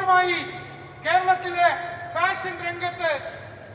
വർഷമായി കേരളത്തിലെ ഫാഷൻ രംഗത്ത്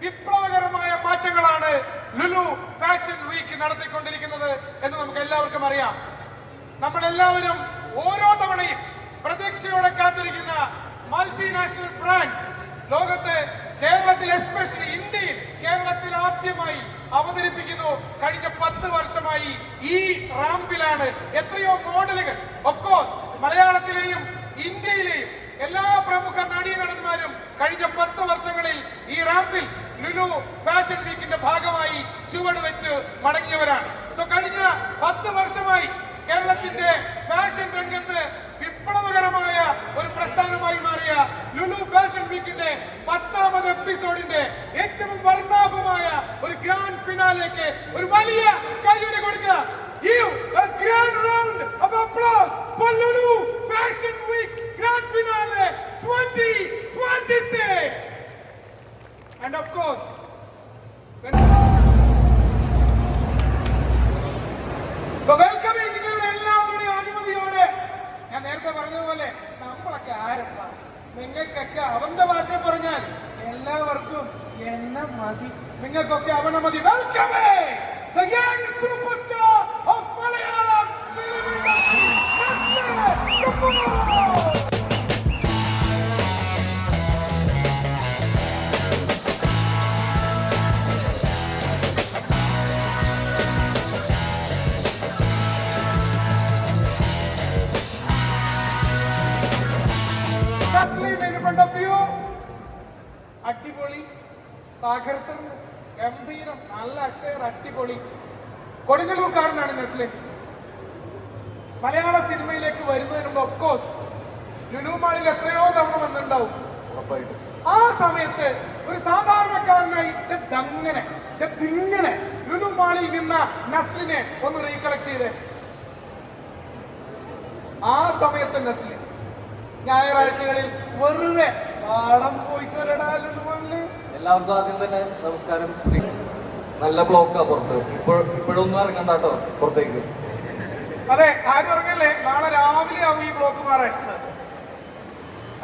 വിപ്ലവകരമായ മാറ്റങ്ങളാണ് ലുലു ഫാഷൻ വീക്ക് നടത്തിക്കൊണ്ടിരിക്കുന്നത് എന്ന് നമുക്ക് എല്ലാവർക്കും അറിയാം. നമ്മളെല്ലാവരും ഓരോ തവണയും പ്രതീക്ഷയോടെ കാത്തിരിക്കുന്ന മൾട്ടിനാഷണൽ ബ്രാൻഡ്സ് ലോകത്ത് കേരളത്തിൽ, എസ്പെഷ്യലി ഇന്ത്യയിൽ, കേരളത്തിൽ ആദ്യമായി അവതരിപ്പിക്കുന്നു. കഴിഞ്ഞ 10 വർഷമായി ഈ റാമ്പിലാണ് എത്രയോ മോഡലുകൾ, ഓഫ് കോഴ്സ് മലയാളത്തിലെയും ഇന്ത്യയിലെയും എല്ലാ പ്രമുഖ നടീനടന്മാരും കഴിഞ്ഞ 10 വർഷങ്ങളിൽ ഈ റാമ്പിൽ ലുലു ഫാഷൻ വീക്കിന്റെ ഭാഗമായി ചുവട് വെച്ച് മടങ്ങിയവരാണ്. സോ കഴിഞ്ഞ 10 വർഷമായി കേരളത്തിന്റെ ഫാഷൻ രംഗത്ത് വിപ്ലവകരമായ ഒരു പ്രസ്ഥാനമായി മാറിയ ലുലു ഫാഷൻ വീക്കിന്റെ 10ാമത് എപ്പിസോഡിന്റെ ഏറ്റവും വർണ്ണാഭമായ ഒരു ഗ്രാൻഡ് ഫിനാലേക്ക് ഒരു വലിയ കൈയ്യടി കൊടുക്കുക. Give a grand round of applause for Lulu Fashion Week Grand Finale 2026. And of course, so welcoming നിങ്ങളുടെ എല്ലാവരുടെയും അനുമതിയോടെ, ഞാൻ നേരത്തെ പറഞ്ഞതുപോലെ നമ്മളൊക്കെ ആരപ്പാ, നിങ്ങൾക്കൊക്കെ അവന്റെ ഭാഷ പറഞ്ഞാൽ എല്ലാവർക്കും എന്നെ മതി, നിങ്ങൾക്കൊക്കെ അവനെ മതി. Welcome the young superstar of Malayalam film industry, Nestle Kapoor. In front of you, അടിപൊളി, തകർത്തുണ്ട്, ഗംഭീരം, നല്ല അറ്റയർ, അടിപൊളി. കൊടുങ്ങല്ലൂർക്കാരനാണ് നെസ്ലിൻ. മലയാള സിനിമയിലേക്ക് വരുന്നതിന് മുമ്പ് ഓഫ് കോഴ്സ് ലുലു മാളിൽ എത്രയോ തവണ വന്നിട്ടുണ്ടാവും. ആ സമയത്ത് ഒരു സാധാരണക്കാരനായി ഇങ്ങനെ ലുലു മാളിൽ നിന്ന നസ്ലിനെ ഒന്ന് റീകളക്ട് ചെയ്തേ. ആ സമയത്ത് നസ്ലിൻ ഞായറാഴ്ചകളിൽ വെറുതെ പാടം പോയിട്ട് വരടാലും. എല്ലാവർക്കും ആദ്യം തന്നെ നമസ്കാരം. നല്ല ബ്ലോക്കാ പുറത്ത്, ഇപ്പോഴൊന്നും ഇറങ്ങണ്ട കേട്ടോ പുറത്തേക്ക്. അതെ, ആരും ഇറങ്ങല്ലേ, നാളെ രാവിലെ ആവും ഈ ബ്ലോക്ക് മാറാൻ.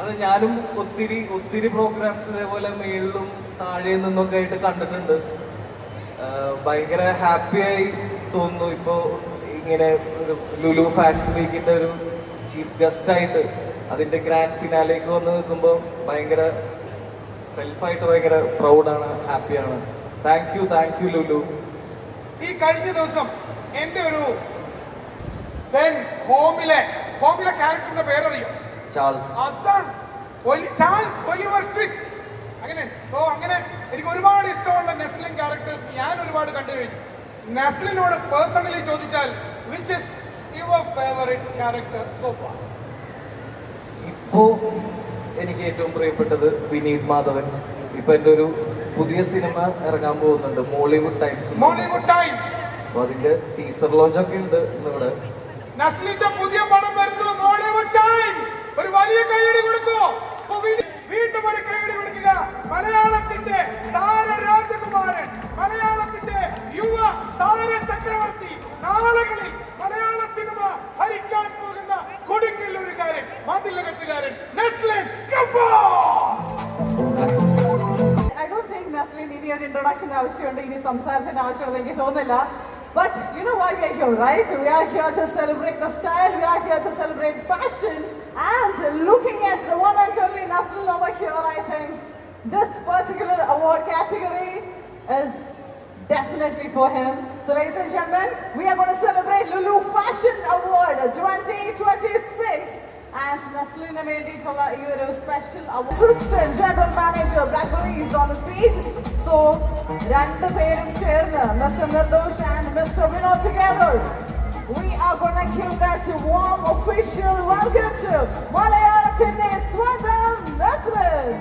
അത് ഞാനും ഒത്തിരി പ്രോഗ്രാംസ് ഇതേപോലെ മേളിലും താഴെ നിന്നൊക്കെ ആയിട്ട് കണ്ടിട്ടുണ്ട്. ഭയങ്കര ഹാപ്പിയായി തോന്നുന്നു ഇപ്പോ ഇങ്ങനെ ഒരു ലുലു ഫാഷൻ വീക്കിന്റെ ഒരു ചീഫ് ഗസ്റ്റ് ആയിട്ട് അതിന്റെ ഗ്രാൻഡ് ഫിനാലേക്ക് വന്ന് നിൽക്കുമ്പോൾ ഭയങ്കര സെൽഫായിട്ട് ഭയങ്കര പ്രൗഡാണ്, ഹാപ്പിയാണ്. Thank you Lulu. ഈ കഴിഞ്ഞ ദിവസം എന്റെ ഒരു ഹോമിലെ ക്യാരക്ടറിന്റെ പേരറിയോ? ചാൾസ്. അതാണ് ചാൾസ് ഒലിവർ ട്വിസ്റ്റ്. അങ്ങനെ അങ്ങനെ എനിക്ക് ഒരുപാട് ഇഷ്ടമുള്ള നെസ്ലിൻ ക്യാരക്ടേഴ്സ് ഞാൻ ഒരുപാട് കണ്ടു കഴിഞ്ഞു. നെസ്ലിനോട് പേഴ്സണലി ചോദിച്ചാൽ which is your favourite character so far? ഇപ്പോ എനിക്ക് ഏറ്റവും പ്രിയപ്പെട്ടത് വിനീത് മാധവൻ. ഇപ്പൊ എന്റെ ഒരു പുതിയ സിനിമ ഇറങ്ങാൻ പോകുന്നുണ്ട്, മോളിവുഡ് ടൈംസ്. അപ്പൊ അതിന്റെ ടീസർ ലോഞ്ച് ഒക്കെ ഉണ്ട് ഇന്നിവിടെ. നസ്ലിന്റെ പുതിയ പടം വരുന്നു, മോളിവുഡ് ടൈംസ്. ഒരു വലിയ കൈയടി കൊടുക്കുമോ? വീണ്ടും ഒരു കൈയടി കൊടുക്കുക. മലയാളത്തിന്റെ താര രാജകുമാരൻ, മലയാളത്തിന്റെ യുവ താര ചക്രവർത്തി, നാളുകളിൽ മലയാള സിനിമ ഭരിക്കാൻ പോകുന്ന കൊടുങ്ങല്ലൂരുകാരൻ, മതിലകത്തുകാരൻ Nestle Kapoor. I don't think Nestle need your introduction ആവശ്യമുണ്ട്, ഇനി സംസാരത്തിന് ആവശ്യമുണ്ടെന്ന് എനിക്ക് തോന്നുന്നില്ല. But you know why we are here, right? We are here to celebrate the style, we are here to celebrate fashion, and looking at the one and only Nestle over here, I think this particular award category is definitely for him. So ladies and gentlemen, we are going to celebrate Lulu Fashion Award 2026. And Nesline വേണ്ടിയിട്ടുള്ള ഈ ഒരു special assistant general manager blackberry is on the stage. So രണ്ടുപേരും ചേർന്ന് Mr. Nirdosh and Mr. Vinod together, we are going to give that warm official welcome to മലയാളത്തിന്റെ സ്വന്തം Nesline.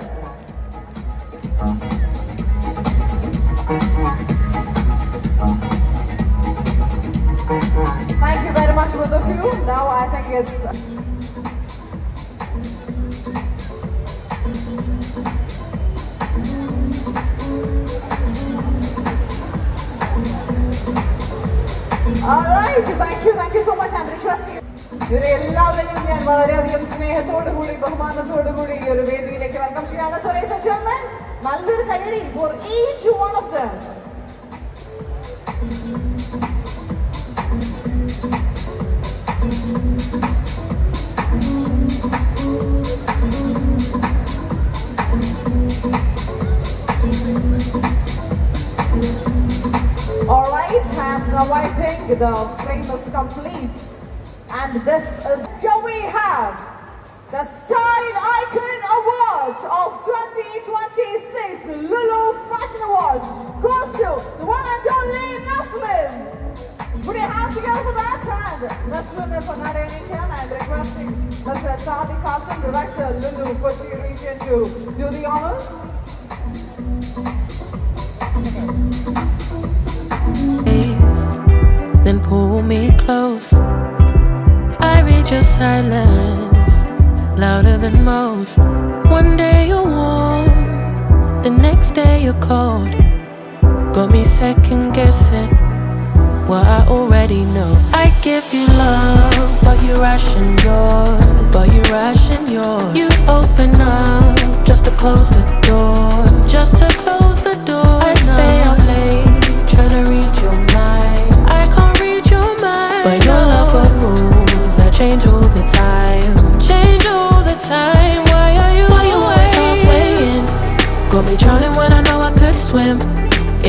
Thank you very much both of you. Now I think it's all right. Thank you so much. I'm requesting ഇവരെ എല്ലാവരെയും ഞാൻ വളരെയധികം സ്നേഹത്തോടു കൂടി ബഹുമാനത്തോടു കൂടി ഈ ഒരു വേദിയിലേക്ക് വെൽക്കം ചെയ്യാണ്. So ladies and gentlemen, നല്ലൊരു കൈയടി for each one of them. Alright, and now I think the frame is complete. And this is, here we have the Style Icon Award of 2026 Lulu Fashion Awards goes to the one and only Naslin. Put your hands together for that, and Naslin for Nadanikan and requesting Mr. Sadi Qasim, Director Lulu Kochi region, to do the honors. Then pull me close. I read your silence louder than most. One day you're warm, the next day you're cold. Got me second guessing what I already know. I give you love, but you ration yours. You open up just to close the door. Just to close the door. I stay up late, trying to read your mind. I can't read your mind, but your love got rules that change all the time. Change all the time. Why are you always halfway in? Got me drowning when I know I could swim.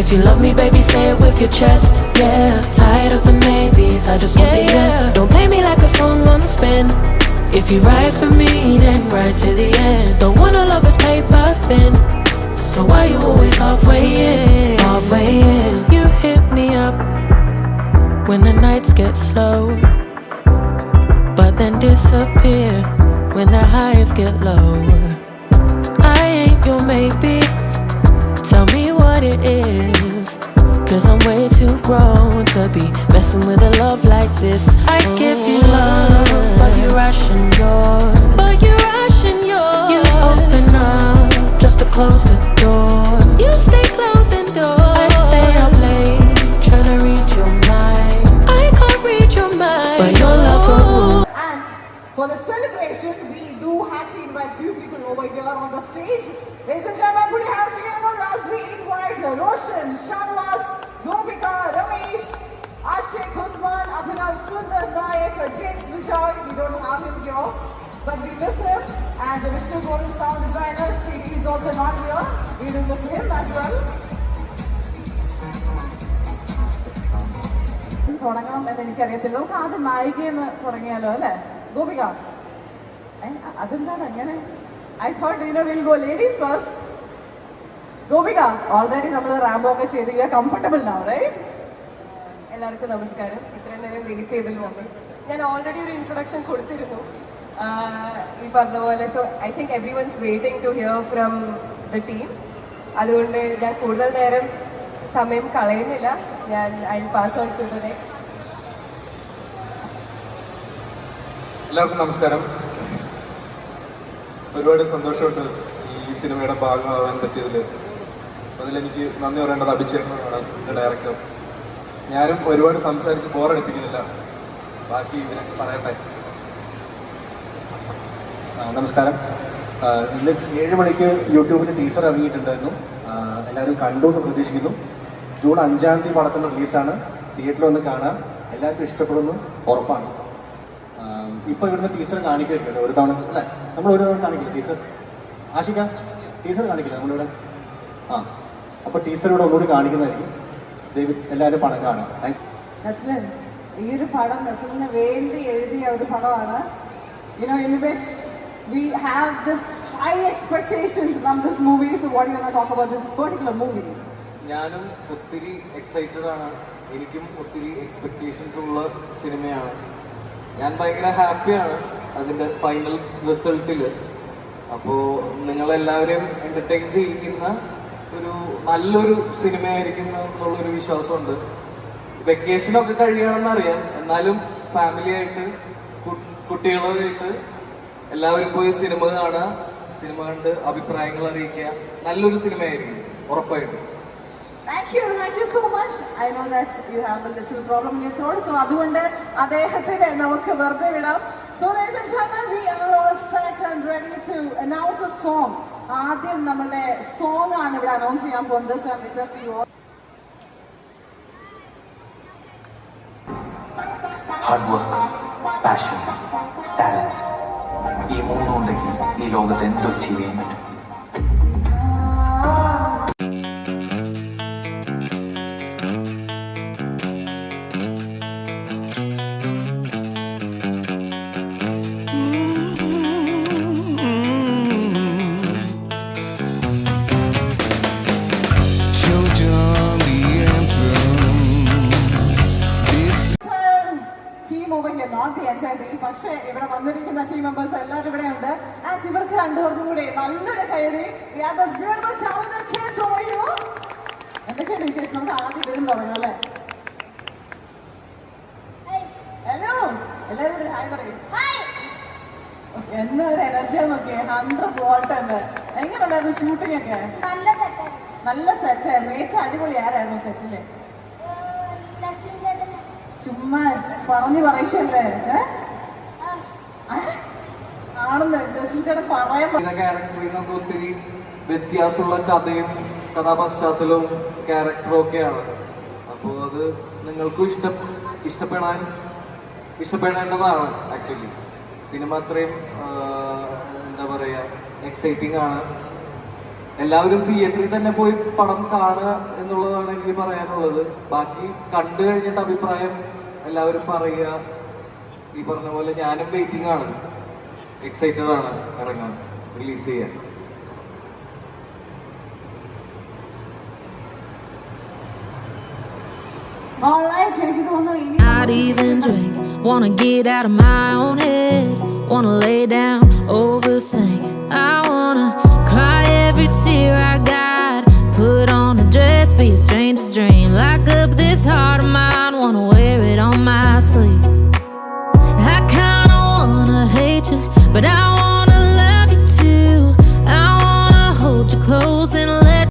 If you love me, baby, say it with your chest. Yeah, tired of the maybes, I just want the yes. Don't play me like a song on spin. If you ride for me, then ride to the end. Don't wanna love this paper thin. So why you always halfway in? Halfway in. You hit me up when the nights get slow, but then disappear when the highs get low. I ain't your maybe. Tell me what it is, 'cause I'm way too grown to be messing with a love like this. I give you love, but you ration yours. You open up just to close the door. You stay closing doors. I stay up late, trying to read your mind. I can't read your mind, but your love got rules. And for the celebration, we do have to invite few people over here on the stage. Ladies and gentlemen, put your hands together as we invite Roshan, Shanwas, Gopika, Ramesh, Ashik Usman, Abhinav Sundar Nayak, James Vijay. We don't have him here, but we miss him. And Vishnu Golden sound designer, she is also not here. We do miss him as well. തുടങ്ങണം എന്ന് എനിക്കറിയത്തില്ല. നമുക്ക് ആദ്യം നായികയെന്ന് തുടങ്ങിയാലോ അല്ലേ ഗോപിക? അതെന്താണ് അങ്ങനെ? I thought we'll go ladies first. Gopika, already നമ്മൾ റാമ്പോ ഒക്കെ ചെയ്ത് you are comfortable now, right? എല്ലാവർക്കും നമസ്കാരം. ഇത്രയും നേരം വെയിറ്റ് ചെയ്തതിന് നന്ദി. ഞാൻ ഓൾറെഡി ഒരു ഇൻട്രൊഡക്ഷൻ കൊടുത്തിരുന്നു ഈ പറഞ്ഞ പോലെ. So I think everyone's waiting to hear from the team. അതുകൊണ്ട് ഞാൻ കൂടുതൽ നേരം സമയം കളയുന്നില്ല. ഞാൻ I will pass on to the next. എല്ലാവർക്കും നമസ്കാരം. ഒരുപാട് സന്തോഷമുണ്ട് ഈ സിനിമയുടെ ഭാഗമാവാൻ പറ്റിയതിൽ. അതിലെനിക്ക് നന്ദി പറയേണ്ടത് അഭിഷേകനാണ്, എൻ്റെ ഡയറക്ടർ. ഞാനും ഒരുപാട് സംസാരിച്ച് ബോറടിപ്പിക്കുന്നില്ല, ബാക്കി ഇവരൊക്കെ പറയട്ടെ. നമസ്കാരം. ഇന്ന് 7 മണിക്ക് യൂട്യൂബിൽ ടീസർ ഇറങ്ങിയിട്ടുണ്ടായിരുന്നു. എല്ലാവരും കണ്ടു എന്ന് പ്രതീക്ഷിക്കുന്നു. ജൂൺ 5-ാം തീയതി പടത്തിൻ്റെ റിലീസാണ്. തിയേറ്ററിൽ വന്ന് കാണാം. എല്ലാവർക്കും ഇഷ്ടപ്പെടുന്നു, ഉറപ്പാണ്. ഇപ്പോൾ ഇവിടുന്ന് ടീസർ കാണിക്കുമായിരിക്കുമല്ലോ ഒരു തവണ അല്ലേ? നമ്മൾ ഒരു തവണ കാണിക്കില്ല ടീസർ? ആശിക ടീസർ കാണിക്കില്ല നമ്മളിവിടെ? അപ്പോൾ ടീസർ ഇവിടെ ഒന്നുകൂടി കാണിക്കുന്നതായിരിക്കും. ദയവ് എല്ലാവരും പടം കാണാം. Thank you. നസ്ലിൻ, ഈ ഒരു പടം നസ്ലിന് വേണ്ടി എഴുതിയ ഒരു പടമാണ്. In which we have this high expectations from this movie. So what do you want to talk about this particular movie? ഞാനും ഒത്തിരി എക്സൈറ്റഡ് ആണ്. എനിക്കും ഒത്തിരി എക്സ്പെക്റ്റേഷൻസ് ഉള്ള സിനിമയാണ്. ഞാൻ ഭയങ്കര ഹാപ്പിയാണ് അതിൻ്റെ ഫൈനൽ റിസൾട്ടിൽ. അപ്പോൾ നിങ്ങളെല്ലാവരെയും എൻ്റർടൈൻ ചെയ്യിക്കുന്ന ഒരു നല്ലൊരു സിനിമയായിരിക്കും എന്നുള്ളൊരു വിശ്വാസമുണ്ട്. വെക്കേഷനൊക്കെ കഴിയണമെന്നറിയാം, എന്നാലും ഫാമിലിയായിട്ട് കുട്ടികളായിട്ട് എല്ലാവരും പോയി സിനിമ കാണുക, സിനിമ കണ്ട് അഭിപ്രായങ്ങൾ അറിയിക്കുക. നല്ലൊരു സിനിമയായിരിക്കും ഉറപ്പായിട്ടും. Thank you so much. I know that you have a little problem in your throat, so അതുകൊണ്ട് അദ്ദേഹത്തിന് നമുക്ക് വെറുതെ വിടാം. So ladies and gentlemen, we are all set and ready to announce a song. ആദ്യം നമ്മുടെ സോങ് ആണ് ഇവിടെ announce ചെയ്യാൻ പോകുന്നത്. So I'm requesting you all. Hard work, passion, talent, ഈ മൂന്നും ഉണ്ടെങ്കിൽ ഈ ലോകത്ത് എന്തോ അച്ചീവ് ചെയ്യാൻ പറ്റും. Team over here, not the entire team. പക്ഷേ ഇവിടെ വന്നിരിക്കുന്ന ടീം മെമ്പേഴ്സ് എല്ലാവരും ഇവിടെ ഉണ്ട്. ആൻഡ് ഇവർക്ക് രണ്ടുപേർക്കും കൂടി നല്ലൊരു കൈയടി. We have this beautiful talented kids over here. എന്തൊക്കെയാണ് വിശേഷം? നമുക്ക് ആദ്യം ഇതിലും തുടങ്ങാം അല്ലേ? ഹലോ, എല്ലാവരും കൂടി ഹായ് പറയും. എന്ന ഒരു എനർജിയാണ് നോക്കിയേ, 100 വോൾട്ട് ഉണ്ട്. എങ്ങനെയുണ്ടായിരുന്നു ഷൂട്ടിംഗ് ഒക്കെ? നല്ല സെറ്റായിരുന്നു. ഏറ്റവും അടിപൊളി ആരായിരുന്നു സെറ്റില്? ചുമ്മാ പറഞ്ഞു പറയിച്ചല്ലേ ആണെന്ന് ചേട്ടൻ പറയാൻ. ക്യാരക്ടറിൽ നിന്നൊക്കെ ഒത്തിരി വ്യത്യാസമുള്ള കഥയും കഥാപശ്ചാത്തലവും ക്യാരക്ടറും ഒക്കെയാണ്. അപ്പോൾ അത് നിങ്ങൾക്കും ഇഷ്ടപ്പെടേണ്ടതാണ്. ആക്ച്വലി സിനിമ അത്രയും എന്താ പറയുക, എക്സൈറ്റിംഗ് ആണ്. എല്ലാവരും തിയേറ്ററിൽ തന്നെ പോയി പടം കാണുക എന്നുള്ളതാണ് എനിക്ക് പറയാനുള്ളത്. ബാക്കി കണ്ടു കഴിഞ്ഞിട്ട് അഭിപ്രായം എല്ലാവരും പറയുക. ഈ പറഞ്ഞ പോലെ ഞാനും വെയിറ്റിംഗ് ആണ്, എക്സൈറ്റഡ് ആണ് ഇറങ്ങാൻ, റിലീസ് ചെയ്യാൻ. Not even drink, wanna get out of my own head, wanna lay down, overthink. I wanna cry every tear I got, put on a dress, be a stranger's dream. Lock up this heart of mine, wanna wear it on my sleeve. I kinda wanna hate you, but I wanna love you too. I wanna hold you close and let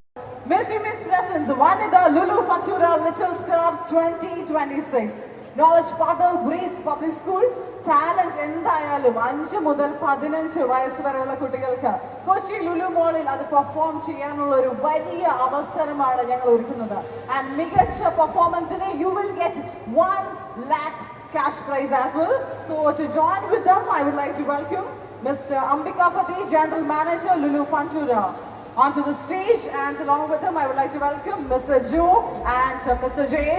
Milky Miss Presents, Vanida Lulu Fantura Little Star 2026. Knowledge Partner, Great Public School. Talent എന്തായാലും 5 മുതൽ 15 വയസ്സ് വരെയുള്ള കുട്ടികൾക്ക് കൊച്ചി ലുലു മോളിൽ അത് perform ചെയ്യാനുള്ള ഒരു വലിയ അവസരമാണ് ഞങ്ങൾ ഒരുക്കുന്നത്. ആൻഡ് മികച്ച പെർഫോമൻസിന് you will get 1 lakh cash prize as well. So to join with them, I would like to welcome Mr. Ambikapati, General Manager Lulu Fantura, onto the stage, and along with him I would like to welcome Mr. Joe and Mr. Jay.